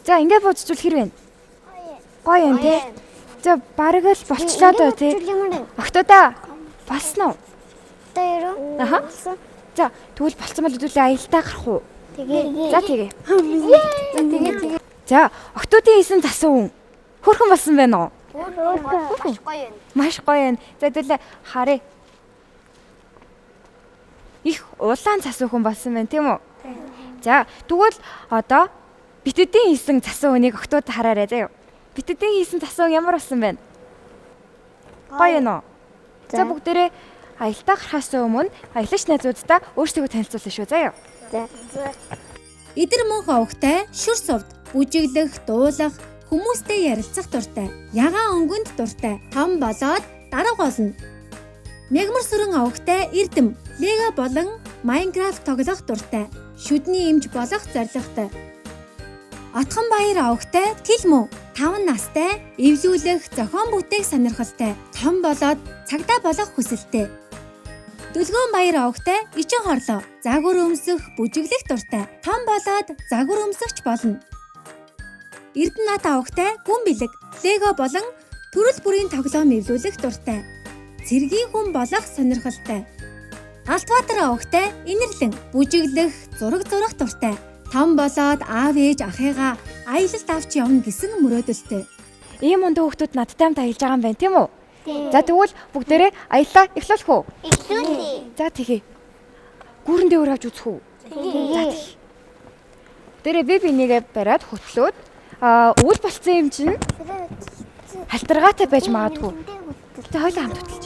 За ингээд бодчихвол хэр вэ? Гоё юм тий. За бараг л болчлоо доо тий. Октодоо болсон уу? Аха. За тэгвэл болцсон бол хэдүүлээ аялалтаа гарах уу? За тэгээ. За октодын хийсэн засуу хөрхөн болсон байна уу? Маш гоё юм. За хэдүүлээ харъя. Их улаан засуу хүн болсон байна тийм үү? За тэгвэл одоо битэдийн хийсэн засуу хүнийг октод хараарай заяа. Битэдийн хийсэн засуу ямар болсон бэ? Гоё нөө. За бүгдээрээ аялалтаа гарахаас өмнө аялагч найзуудтай өөрсдөө танилцуулна шүү заяа. За. Идэр мөнх овогтай, шүр сувд, бүжиглэх, дуулах, хүмүүстэй ярилцах дуртай, ягаан өнгөнд дуртай, том болоод дарга болно. Мягмар сүрэн овогтай, эрдэм, лего болон Майнкрафт тоглох дуртай, шүдний эмч болох зорилготой. Отхон баяр овогтай, тэлмүү, 5 настай, эвлүүлэх, зохион бүтээх сонирхолтой, том болоод цагдаа болох хүсэлтэй. Дүлгөөн баяр овогтай, ичин хорлоо, загвар өмсөх, бүжиглэх дуртай, том болоод загвар өмсөгч болно. Эрдэнэт овогтай, гүн бэлэг, лего болон төрөл бүрийн тоглоом эвлүүлэх дуртай, цэргийн хүн болох сонирхолтой. Алтбаатар овогтай, инэрлэн, бүжиглэх, зураг зурах дуртай, том болоод аав ээж ахыгаа аялалд авч явна гэсэн мөрөөдөлтэй. Ийм ондоо хүмүүс надтай хамт аялж байгаа юм байна тийм үү? За тэгвэл бүгдээрээ аяллаа эхлүүлэх үү? Эхлүүлээ. За тэгье. Гүүрэн дээр авч үзэх үү? За тэгье. Дээрээ би бинийгээ бариад хөтлөөд үйл болцсон юм чинь халтаргаатай байж магадгүй. Тэ хойлоо хамт хөтлөж.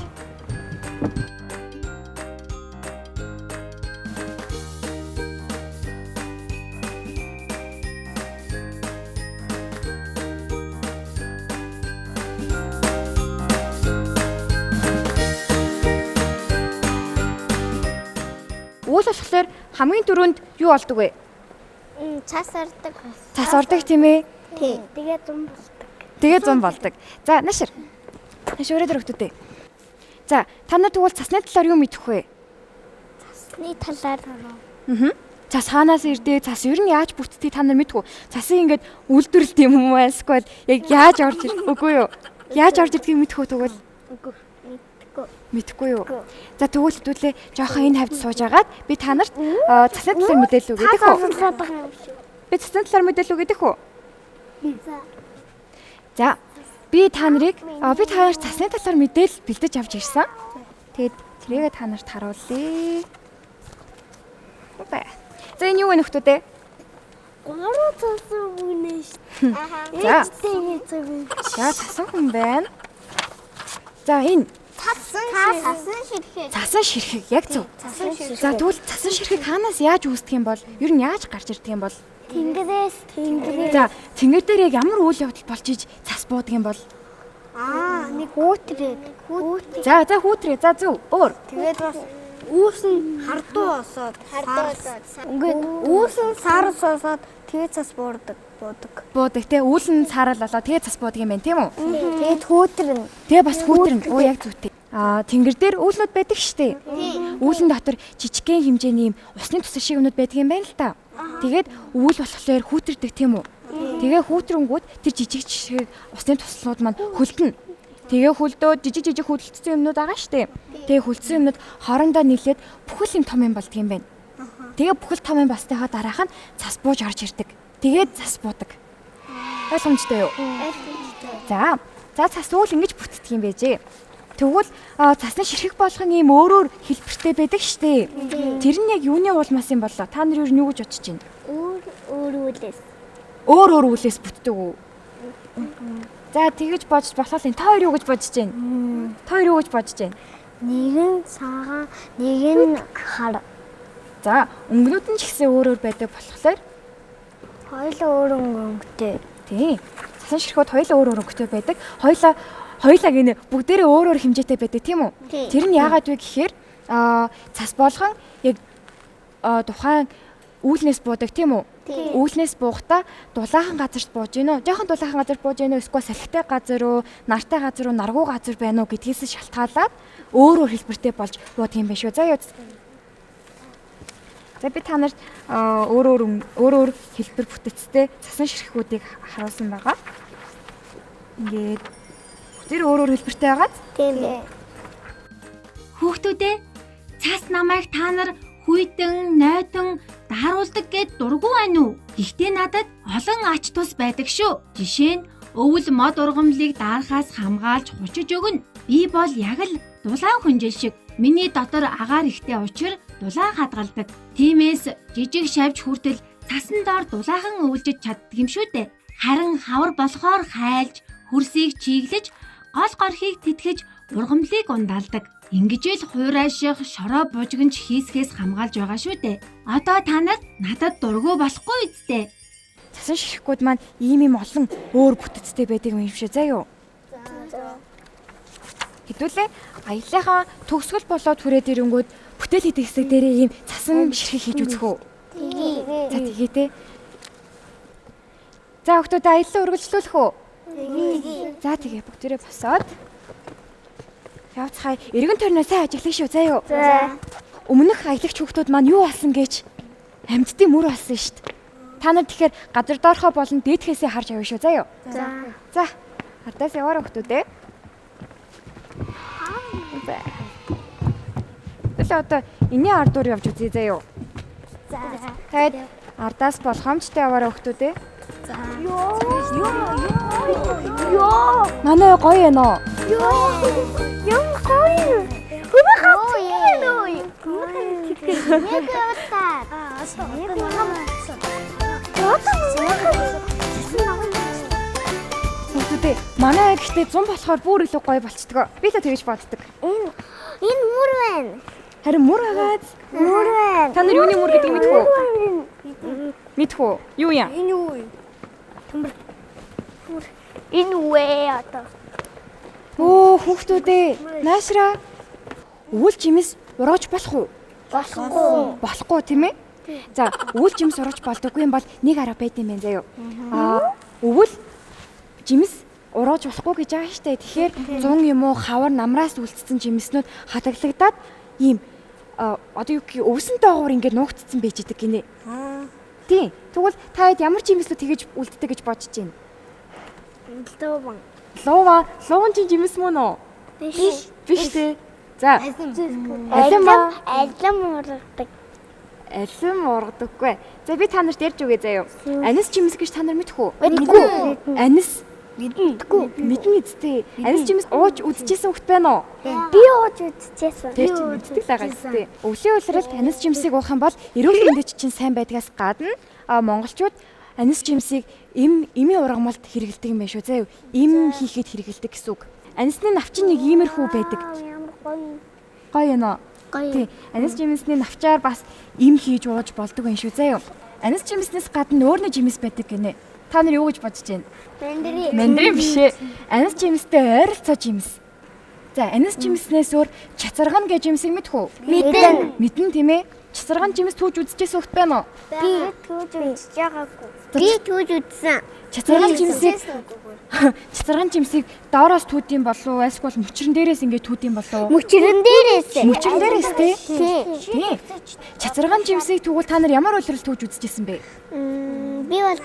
Үйл болохоор хамгийн түрүүнд юу болдог вэ? Цас ордог. Цас ордог тийм ээ. Тий. Тэгээ зам болдог. Тэгээ зам болдог. За нашир. Нашир өрөөдөр өгтөдөө. За та нар тэгвэл цасны талаар юу мэдэх вэ? Цасны талаар. Цас хаанаас ирдэг? Цас ер нь яаж бүтдгийг та нар мэдэх үү? Цасыг ингээд үйлдвэрлэдэг юм уу? Эсвэл яг яаж орж ирдэг? Үгүй юу. Яаж орж ирдгийг мэдэх үү тэгвэл? Мэдхгүй юу. За тэгвэл хэдүүлээ жоохон энэ хавьд сууж агаад би та нарт цасны талаар мэдээлэл өгөх гэдэг үү? Би цасны талаар мэдээлэл өгөх гэдэг үү? За би та нарт цасны талаар мэдээлэл бэлдэж авч ирсэн. Тэгээд тэрийгээ та нарт харуулъя. За энэ юу вэ нөхдөө? Гурван цасан хүн шүү. За цасан хүн байна. За энэ цасан ширхэг яг зөв. За тэгвэл цасан ширхэг хаанаас яаж үүсдэг юм бол? Ер нь яаж гарч ирдэг юм бол? Тэнгэрээс. За тэнгэр дээр яг ямар үйл явдал болж иж цас буудаг юм бол? Нэг хүүтрээ. За хүүтрээ. За зөв. Өөр. Тэгээд бас үүс нь хардуу осоод. Ингээд үүс нь сарс осоод тэгээд цас буудаг. Буудаг те үүл нь саарал болоо тэгээд цас буудаг юм байна тийм үү? Тэгээд хүүтрэн. Тэгээ бас хүүтрэн. Оо яг зүйтэй. Тэнгэр дээр үүлнүүд байдаг штэ. Үүлэн дотор жижигхэн хэмжээний юм усны тусал шиг юмнууд байдаг юм байна л та. Тэгээд үүл болохоор хүүтэрдэг тийм үү? Тэгээ хүүтрэнгүүд тэр жижиг усны туслууд маань хөлдөнө. Тэгээ хөлдөө жижиг хөлдсөн юмнууд байгаа штэ. Тэгээ хөлдсөн юмнууд хоорондоо нийлээд бүхэл юм том юм болдго юм байна. Тэгээ бүхэл том юм бастайгаа дараах нь цас бууж орж ирдэг. Тэгээд цас буудаг. Ойлгомжтой юу? За цас уул ингэж бүтдэг юм байжээ. Тэгвэл цасны ширхэг болгон ийм өөрөөр хэлбэртэй байдаг штэ. Тэр нь яг юуны улмаас юм болоо? Та нар юу гэж бодож байна? Өөр үлээс бүтдэг үү? За тэгэж бодож болохоор та хоёр юу гэж бодож байна? Та хоёр юу гэж бодож байна? Нэг нь цагаан, нэг нь хар. За өнгөнүүд нь ч гэсэн өөр байдаг болохоор Хоёулаа өөр өнгөтэй. тий. Цасан ширхүүд хоёулаа өөр өнгөтэй байдаг. Хоёулаа гинэ бүгдээрээ өөр хэмжээтэй байдаг тийм үү? Тэр нь яагаад вэ гэхээр цас болгон яг тухайн үүлнээс буудаг тийм үү? Үүлнээс буухдаа дулаахан газарт бууж гинөө. Жохон дулаахан газарт бууж гинөө эсвэл салхитай газар уу, нартай газар уу, наргуу газар байна уу гэдгээс шалтгаалаад өөр хэлбэртэй болж буудаг юм байна шүү. За юу. За би та нарт өөр хэлбэр бүтэцтэй цасан ширхгүүдийг харуулсан байгаа. Ингээд тэр өөр хэлбэртэй байгааз. Тийм ээ. Хүүхдүүдээ цас намайг та нар хүйтэн, нойтон дааруулдаг гэд дургүй байна уу? Гэхдээ надад олон ач тус байдаг шүү. Жишээ нь өвөл мод ургамлыг даарахаас хамгаалж хучиж өгнө. Би бол яг л дулаан хүнжил шиг. Миний дотор агаар ихтэй учир дулаан хадгалдаг. Тиймээс жижиг шавж хүртэл цасан доор дулаахан өвлжиж чаддаг юм шүү дээ. Харин хавар болохоор хайлж, хөрсийг чиглэж, гол горхийг тэтгэж, ургамлыг ундаалдаг. Ингэж л хуурайших, шороо бужигнж хийсгээс хамгаалж байгаа шүү дээ. Одоо та нар надад дургүй болохгүй үсттэй. Цасан ширхгүүд маань ийм олон өөр бүтэцтэй байдаг юм шиг заа юу? Хэдүүлээ аяллахаа төгсгөл болоод хүрээд ирэнгүүт бүтээл хийдэг хэсэг дээрээ ийм цасан ширхэг хийж үзэх үү? За тэгээ тэ. За хүүхдүүд аяллаа үргэлжлүүлэх үү? За тэгээ бүгдээрээ босоод явцгаая. Эргэн тойрноо сайн ажиглах шүү заа юу? За. Өмнөх аялагч хүүхдүүд маань юу болсон гэж амьдтын мөр болсон шүү дээ. Та нар тэгэхээр газар доорхоо болон дээдхээсээ харж авъя шүү заа юу? За. Ардаас яваарай хүүхдүүдээ. Тэгэл одоо энэний ардуур явж үзье заа юу? За. Тэгээд ардаас болгоомжтой яваарай хүүхдүүдээ. За. Ёо. Манай гоё ээ нөө. Юм гоё. Хөөе хатсан нөө. Нэг Хүүхдүүдээ манай гэхдээ 100 болохоор бүр илүү гоё болцдог. Би л тэгэж боддог. Энэ мөр байна. Харин мөр агаад Мөр байна. та нар юуны мөр гэдгийг мэдэх үү? Мэдэх үү? Юу юм? Энэ юу вэ? Энэ юу вэ одоо? Оо хүүхдүүдээ наашраа өвөл жимс урууж болох уу? Болохгүй. Болохгүй тийм ээ? За өвөл жимс урууж болдоггүй юм бол нэг арга байд юм байна заа юу? Өвөл жимс урууж болохгүй гэж байгаа штэ. Тэгэхээр 100 юм уу хавар намраас үлдсэн жимснүүд хадгалагдаад ийм одоо юу гэх өвсөн доогуур ингээд нуугдсан байж идэг гинэ. Тийм. Тэгвэл та хэд ямар жимслүүд тэгэж үлддэг гэж бодож байна? Лууван чинь жимс мөн үү? Биш дээ. За. Алим ургадаг. Алим ургадаггүй. За би та нарт ярьж өгье заа юу. Анис жимс гэж та нар мэдэх үү? Мэдгүй. Анис Мэдгүй. мэднэ үсттэй. Анис жимс ууж үзчихсэн хөхт байна уу? Би ууж үзчихсэн. Тэр чинь мэддэг л байгаа үсттэй. Өвлийн улиралд анис жимсийг уух юм бол эрүүл мэндэд чинь сайн байдгаас гадна монголчууд анис жимсийг эмийн ургамалд хэрэгэлдэг юм байна шүү заа юу. Эм хийхэд хэрэгэлдэг гэсэн үг. Анисны навчин нэг иймэрхүү байдаг. Ямар гоё. Гоё нөө. Тий. Анис жимсний навчаар бас эм хийж ууж болдог байх шүү заа юу. Анис жимснээс гадна өөр нэг жимс байдаг гинэ. Та нар юу гэж бодож байна? Мандрин биш ээ. Анис жимстэй ойролцоо жимс. За, анис жимснээс өөр чацарган гэж жимсийг мэдэх үү? Мэднэ тийм ээ. Чацарган жимс түүж үзчихсэн хөхт байна уу? Би түүж үзэж байгаагүй. Би түүж үзсэн. Чацарган жимсийг доороос түүдэм болов уу? Эсвэл мөчрөн дээрээс ингээд түүдэм болов уу? Мөчрөн дээрээс тий. Чацарган жимсийг тэгвэл та нар ямар улирал түүж үзчихсэн бэ? Би бол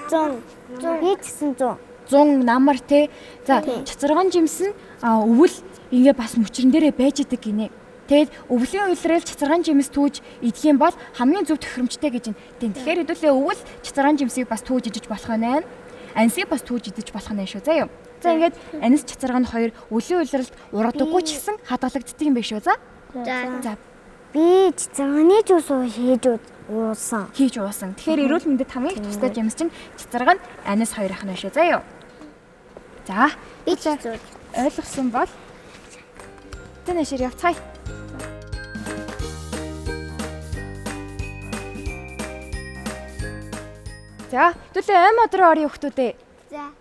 100 хийчихсэн 100 намар тий. За, чацарган жимс нь өвөл ингээ бас мөчрөн дээрээ байж идэг гинэ. Тэгэд өвлийн улирал чацарган жимс түүж идэх юм бол хамгийн зөв тохиромжтой гэж байна. Тэгэхээр хэдүүлээ өвөл чацарган жимсийг бас түүж идэж болох байна. Анисыг бас түүж идэж болох нь шүү заа юу. За ингээд анис чацарган хоёр өвлийн улиралд ургадаггүй ч гэсэн хадгалагддаг юм байна шүү. За. Би чацарганы жуус хийж уусан. Тэгэхээр эрүүл мэндэд хамгийн их тустай жимс чинь чацарган анис хоёр ахна шүү заа юу. За. Би ч ойлгосон бол тэнэшэр явцгаая. За, хэдүүлээ ам одроо орё хүүхдүүдээ. За.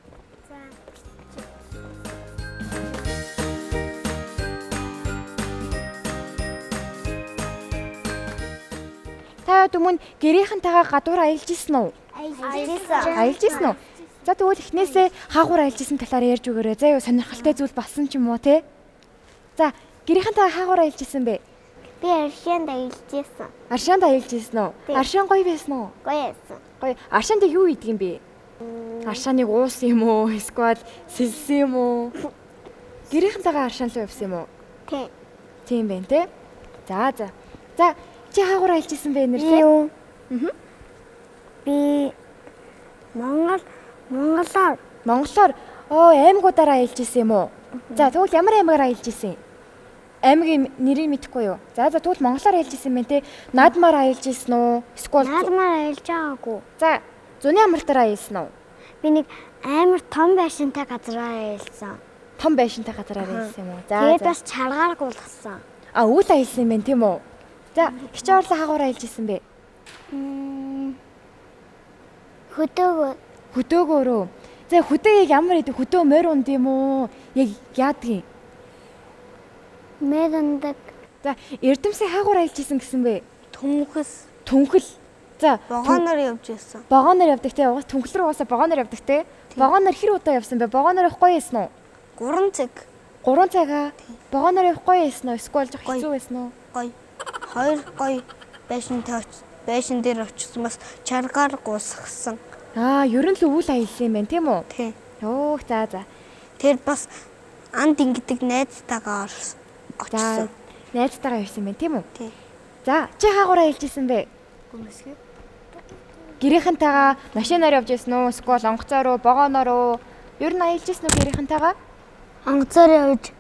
Та өмнө гэрийнхэнтэйгээ гадуур аялж исэн үү? Аялж исэн үү? За тэгвэл эхнээсээ хаагуур аялж исэн талаар ярьж өгөөрэй. За юу сонирхолтой зүйл болсон ч юм уу те? За, гэрийнхэнтэйгээ хаагуур аялж исэн бэ? Би аршаанд аялжсэн. Аршаанд аялж ирсэн үү? Тий. Аршаан гоё байсан уу? Гоё байсан. Гоё. Аршаанд юу идэг юм бэ? Аршааныг уусан юм уу? Эсвэл сэлсэн юм уу? Гэрийнхэнтэйгээ аршаан руу явсан юм уу? Тий. Тийм байна те. За. За, чи хаагуур аялж ирсэн бэ нэрээ? Юу? Аа. Би Монголоор Монголоор аймагуудаараа аялж ирсэн юм уу? За, тэгвэл ямар аймагаар аялж ирсэн? Аймгийн нэрийг мэдэхгүй юу? За, тэгвэл монголоор аялж ирсэн байх те. Наадмаар аялж ирсэн үү? Эсвэл наадмаар аялж байгаагүй. за, зуны амралтаар аялсан уу? Би нэг амар том байшинтай газараа аялсан. Том байшинтай газараар аялсан юм уу? За. Тэгээд бас чаргаар гулгасан. Үйл аялсан юм байна тийм үү? За, хичээ орлоо хаагуур аялж ирсэн бэ? Хөдөөгөөрөө. За, хөдөө яг ямар идэг? Хөдөө морь унд юм уу? Яг яадгийг? Мэдэндэг За, Эрдэмсийн хаагуур аялж ирсэн гэсэн бэ? Түнхэл. За, вагоноор явж ирсэн. вагоноор явдаг те. Угаас түнхэл рүү угаасаа вагоноор явдаг те. Вагоноор хэр удаа явсан бэ? Вагоноор явах гоё байсан уу? 3 цаг. 3 цагаа. Вагоноор явах гоё байсан уу? Эсвэл жоох Гоё. хэцүү байсан уу? Гоё. 2 гоё байшин дээр очсон бас чаргаар гусгсан. Ер нь л үйл аялсан юм байна тийм үү? Тий. За. Тэр бас анд ингэдэг найзтайгаа За, очсон. найзтайгаа явсан байна тийм үү? Тий. За, чи хаагуур аялж ирсэн бэ? Гүмсгэ. Гэрийнхэнтэйгээ машинаар явж ирсэн үү? Эсвэл онгоцоор уу, вагоноор уу? Ер нь аялж ирсэн үү гэрийнхэнтэйгээ? Онгоцоор явж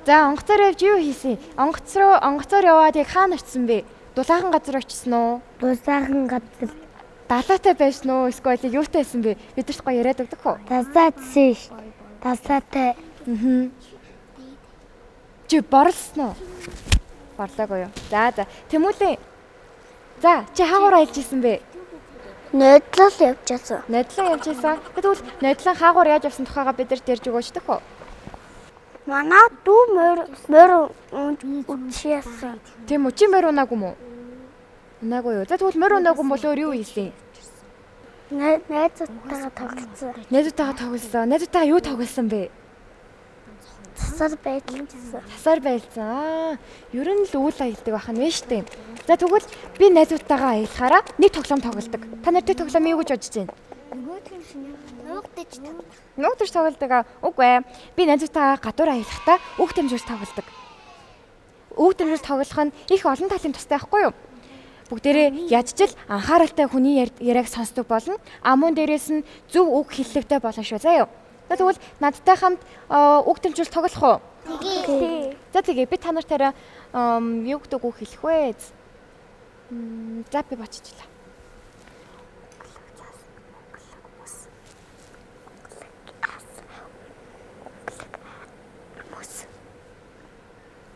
За, онгоцоор явж юу хийсэн? Онгоцоор яваад яг хаана очсон бэ? Дулаахан газар очсон уу? дусаахан газар Далаатай байсан уу? Эсвэл юутай байсан бэ? Бидэрт гоё яриад өгдөх үү? тасаадсэн ш. Тасаатай. Чи борлсон уу? Борлоогүй юу? За. Тэмүүлийн. За, чи хаагуур аялж ирсэн бэ? Нөдлөл явж байсан. Найдлан явж ирсэн. Тэгвэл найдлан хаагуур яаж явсан тухайга бидэрт ярьж өгөөч дөх үү? Манай дүү мөр үдшээсэн. Тийм үү? Чи морь унаагүй мүү? Унаагүй юу? За тэгвэл морь унаагүй бол өөр юу хийсэн? Найзтайгаа тоглосон. Найзуудтайгаа тоглосон. Найзуудтайгаа юу тоглосон бэ? Тасаар байлжсан. Тасаар байлцсан. Ер нь л үйл аялдаг байх нь вэ штэ. За тэгвэл би найзуудтайгаа аялахаараа нэг тоглоом тоглодог. Та нар тэр тоглоомыг юу гэж бодож байна? Нуугдаж тоглодог. Үгүй ээ. Би найзуудтайгаа гадуур аялахдаа үг дамжуулж тоглодог. Үг дамжуулж тоглох нь их олон талын тустай байхгүй юу? Бүгдээрээ ядчил анхааралтай хүний яриаг сонсдог болно. Амун дээрээс нь зөв үг хэллэгтэй болно шүү. Заа юу? Тэгвэл надтай хамт үг дамжуулж тоглох уу? Тий. За тэгээ би та нартаараа юу гэдэг үг хэлэх вэ? За би боччихлаа.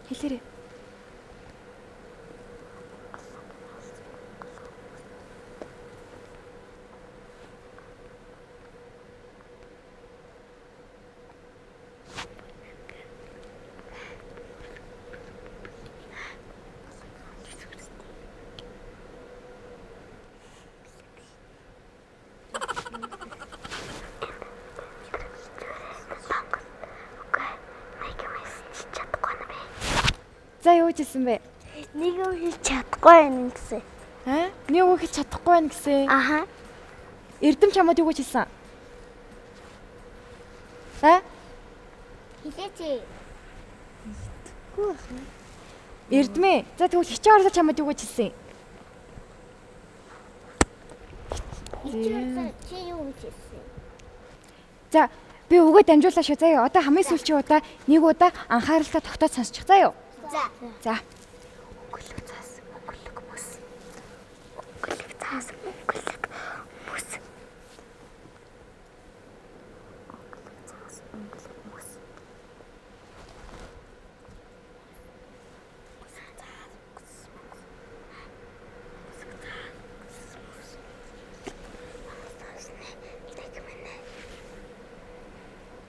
Хэлээрэй. За юу гэсэн бэ? Нэг юм хийж чадахгүй байна гэсэн. Нэг үг хэлж чадахгүй байна гэсэн. Аха. Эрдэм чамд юу гэж хэлсэн? Хэлээч. Эрдмээ. За тэгвэл хичээ орлоо чамд юу гэж хэлсэн? Чи юу гэж хэлсэн? За би өгөө дамжуулаа шүү. Заа юу. Одоо хамгийн сүүлчийн удаа нэг удаа анхааралтай тогтоод сонсчих. Заа юу. За. Өнгөлөг цаас, өнгөлөг бүс. Өнгөлөг цаас, өнгөлөг бүс. Өнгөлөг цаас, өнгөлөг бүс.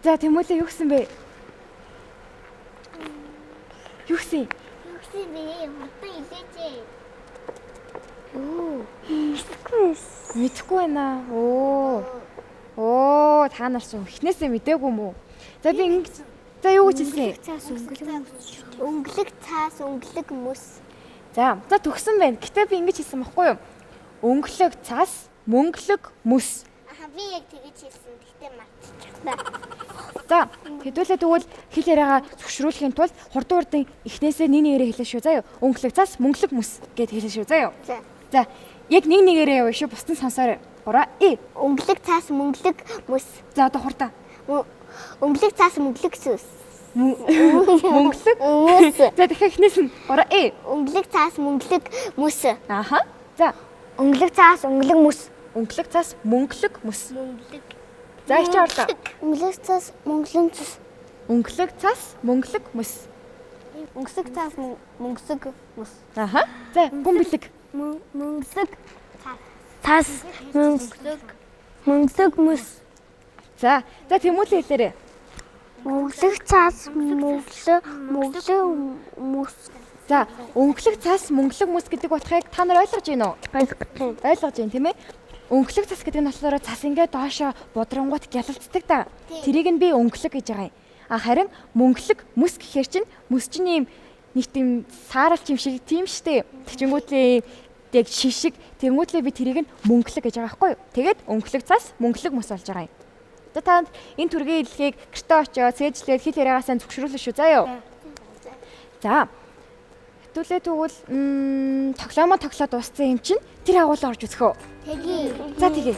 За тэмүүлээ юу гсэн бэ? Юу гсэн? би хатан илээч. Мэдхгүй байна. Та нар ч ихнээсээ мдээгүй мүү? За би ингэж За юу гэж хэлсэн? Цаас өнгөлөг цаас өнгөлөг мөс. За төгсөн байна. Гэтэ би ингэж хэлсэн байхгүй юу? Өнгөлөг цас, мөнгөлөг мөс. Би яг тэгэж хэлсэн. Гэтэ мартчихлаа. За хэдүүлээ тэгвэл хэл яриагаа зөвшрүүлэхийн тулд хурдан эхнээсээ нэг нэгээрээ хэлээ шүү. Заа юу? Өнгөлөг цас, мөнгөлөг мөс гэд хэлээ шүү. Заа юу? За яг нэг нэгээрээ яваа шүү. Бусдын сонсоор. 3 Өнгөлөг цаас мөнгөлөг мөс. За одоо хурдан. Өнгөлөг цаас мөнгөлөг сүс. Мөнгөлөг Мөс. За дахиад эхнээс нь 3 Өнгөлөг цаас мөнгөлөг мөс. Аха. За Өнгөлөг цаас өнгөлөг мөс. өнгөлөг цас, мөнгөлөг мөс. Мөнгөлөг. За их ч орлоо. Өнгөлөг цаас мөнгөлөг цус. Өнгөлөг цас, мөнгөлөг мөс. Өнгөсөг цаас мөнгөсөг мөс. Аха. За гүн бэлэг. Мөнгөсөг цаас мөнгөсөг мөс. За тэмүүлээ хэлээрэй. Мөнгөлөг цаас мөнгөлөг мөс. За өнгөлөг цас, мөнгөлөг мөс гэдэг утгыг та нар ойлгож байна уу? Ойлгож байна тийм ээ. Өнгөлөг цас гэдэг нь болохоор цас ингээд доошоо будрангууд гялалцдаг да. Тэрийг нь би өнгөлөг гэж байгаа юм. Харин мөнгөлөг мөс гэхээр чинь мөс чинь юм нэг тийм сааралч юм шиг тийм штэ. Тэгчингүүтлээ яг шишиг тэнгүүтлээ би тэрийг нь мөнгөлөг гэж байгаа байхгүй юу? Тэгээд өнгөлөг цас, мөнгөлөг мөс болж байгаа юм. Одоо танд энэ төргийн хэллэгийг гэртээ очиод цээжлээд хэл яриагаа сайн зөвшөөрүүлнэ шүү заа юу. За хэдүүлээ тэгвэл тоглоомоо тоглоод дууссан юм чинь тэр агуулга орж үзэх үү? Тэгийг. За тэгээ.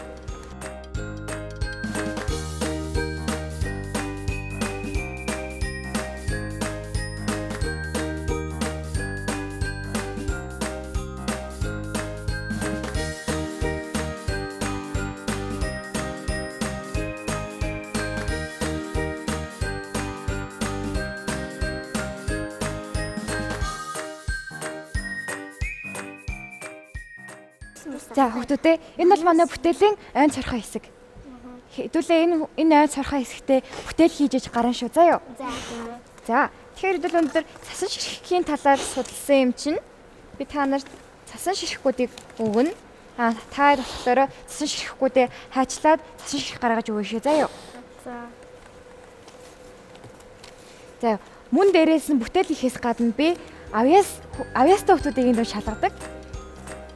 За хүүхдүүдээ энэ бол манай бүтээлийн айн цорхоо хэсэг. Хэдүүлээ энэ айн цорхоо хэсэгтээ бүтээл хийж иж гарна шүү заа юу. За тэгэхээр хэдүүл өнөөдөр цасан ширхэхийн талаар судалсан юм чинь би та нарт цасан ширхэхүүдийг өгнө. Та болохоор цасан ширхэхүүдээ хайчлаад цасан ширхэх гаргаж өгнө шүү заа юу. За мөн дээрээс нь бүтээл хийхээс гадна би авьяастай хүмүүсийг энэ шалгадаг.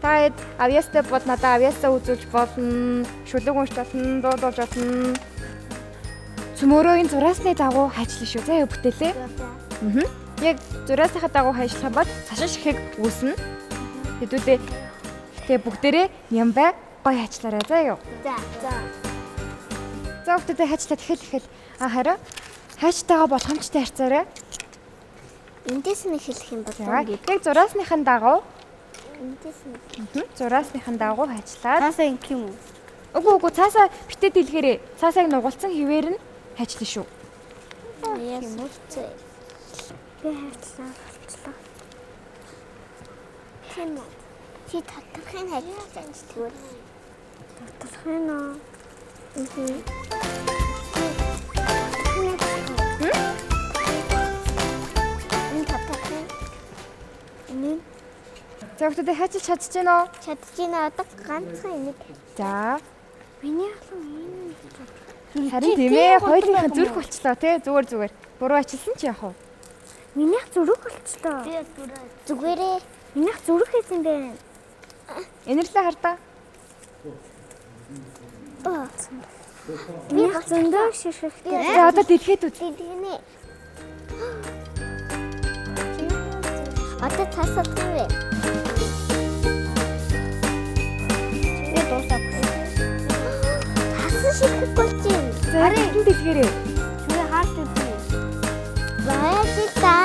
Та авьяастай бол надад авьяасаа үзүүлж болно, шүлэг уншиж болно, дуудуулж болно. Цөмөрөөгийн зураасны дагуу хайчлаа шүү. Заа юу бүтээлээ. Яг зураасныхаа дагуу хайшлах бол цашин ширхэг үүснэ. Хэдүүлээ тэгээ бүгдээрээ нямбай гой хайчлаарай заа юу. За бүгдээ хайчлаад эхэл. Харин хайчтайгаа болгоомжтой харьцаарай. Эндээс нь хэлэх юм бол яг зураасныхаа дагуу зураасныхаа дагуу хайчлаад цаасаа ингэх юм уу? Үгүй цаасаа битээ дэлгэрээ. Цаасааг нугалсан хിവэр нь хайчлаа шүү. Би хайчлаа. Тийм үү? Чи татахын хайчлаач тэгвэл. Татахын аа. За бүгдээ хайчилж чадчихна уу? Чадчихна одоо ганцхан энийг. За. Миний халуун Харин тийм ээ, хоёулынхаа зүрх болчлоо тий. Зүгээр. Буруу ачилсан ч яах вэ? Минийх зүрх болчлоо. Зүгээрээ. Минийх зүрх хийсэн бэ. Энэрлээ хардаа. Минийх зөндөө шишрэхтэй. За одоо дэлгээд үз. Дэлгэнэ. Одоо тасалсан вэ? Тасан ширхэх болж юм. Харин дэлгэрээ. Чүрээ харж үзье. Байж та.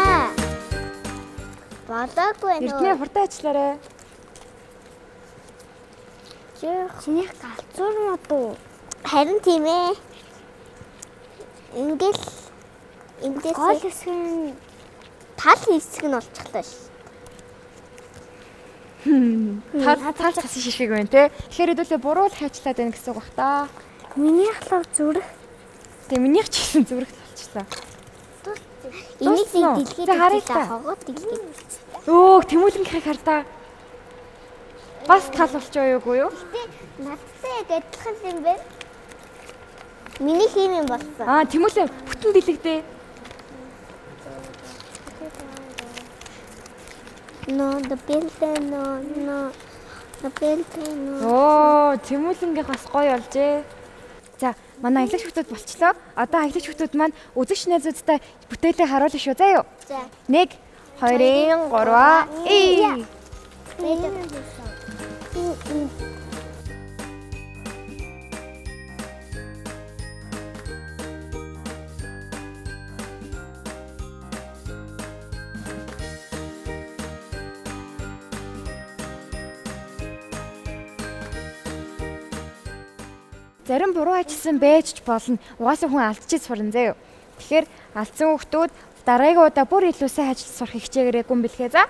Балаагүй нөө. Эрдэнэ хурдан ажиллаарай. Чинийх галзуур мод уу? Харин тийм ээ. Ингээл гол хэсгийн тал хэсэг нь олчихлаа ш. Тал цасан шишиг байна те. Тэгэхээр хэдүүлээ буруу хайчлаад байна гэсэн үг бах та. Минийх л зүрх. Тэгээ минийх ч гэсэн зүрх болчихлоо. Энийг дэлгээд хараа. хогоод дэлгээд. Өө тэмүүлэнхийг хардаа. Бас тал болчихоо юугүй юу? Надтай яг адилхан юм байна. Миний хийм юм болсон. Тэмүүлэн бүтэн дэлгдээ. Оо, Тэмүүлэнгийн бас гоё олжээ. За, манай аялагч хүүхдүүд болчлоо. Одоо аялагч хүүхдүүд маань үзэгч найзуудтай бүтээлээ харуулна шүү. Заа юу? За. 1 2 3 Зарим буруу ажилласан байж ч болно. Угаасаа хүн алдчих сурна заяа. Тэгэхээр алдсан хүүхдүүд дараагийн удаа бүр илүү сайн ажиллаж сурах хичээгээрээ гүн бэлгээ за.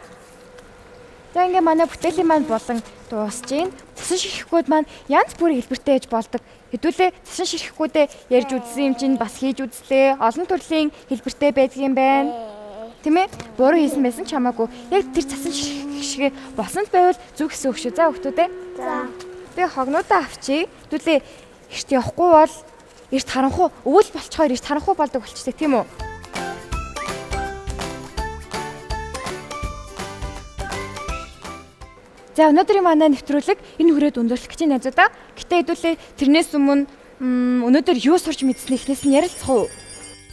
За ингээ манай бүтээлийн маань болон дуусж гин. Цасан ширхгүүд маань янз бүрийн хэлбэртэй ээж болдог. Хэдүүлээ цасан ширхгүүдээ ярьж үзсэн юм чинь бас хийж үзлээ. Олон төрлийн хэлбэртэй байдаг юм байна. Тийм ээ? Буруу хийсэн байсан ч хамаагүй. Яг тэр цасан ширхэг шиг босонд байвал зүг гэсэн үг шүү. За хүүхдүүдээ. За. Тэгээ хогнуудаа авчи. Хэдүүлээ эрт явахгүй бол эрт харанхуу өвөл болцохоор эрт харанхуу болдог болчихдаг тийм үү? За өнөөдрийн манай нэвтрүүлэг энэ хүрээд өндөрлөх гэж найзуудаа. Гэтэ хэдүүлээ тэрнээс өмнө өнөөдөр юу сурч мэдсэн эхнээс нь ярилцах уу?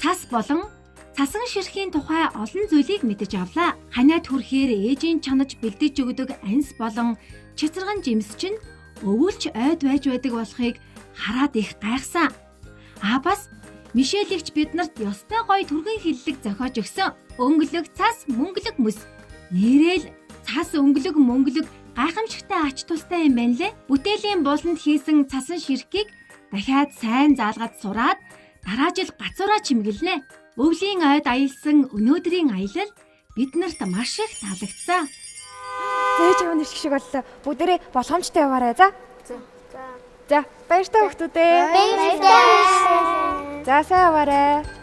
Цас болон цасан ширхийн тухай олон зүйлийг мэдэж авлаа. Ханиад хүрэхээр ээжийн чанаж бэлдэж өгдөг анс болон чицэрган жимс чинь өвөлч ойд байж байдаг болохыг хараад их гайхсан. Бас Мишелигч биднэрт ёстой гоё түргэн хиллэг зохиож өгсөн. Өнгөлөг цас мөнгөлөг мэс. Нэрэл цас өнгөлөг мөнгөлөг гайхамшигтай ач тустай юм байна лээ. Бүтээлийн буланд хийсэн цасан ширхгийг дахиад сайн заалгаад сураад дараа жил гацуураа чимгэлнэ. Өвлийн ойд аялсан өнөөдрийн аялал биднэрт маш их таалагдсан. Зээж аваа нэршиг шиг боллоо. Бүгдээрээ болгоомжтой яваарай за. За баяртай хүүхдүүдээ. Баярлалаа. За сайн яваарай.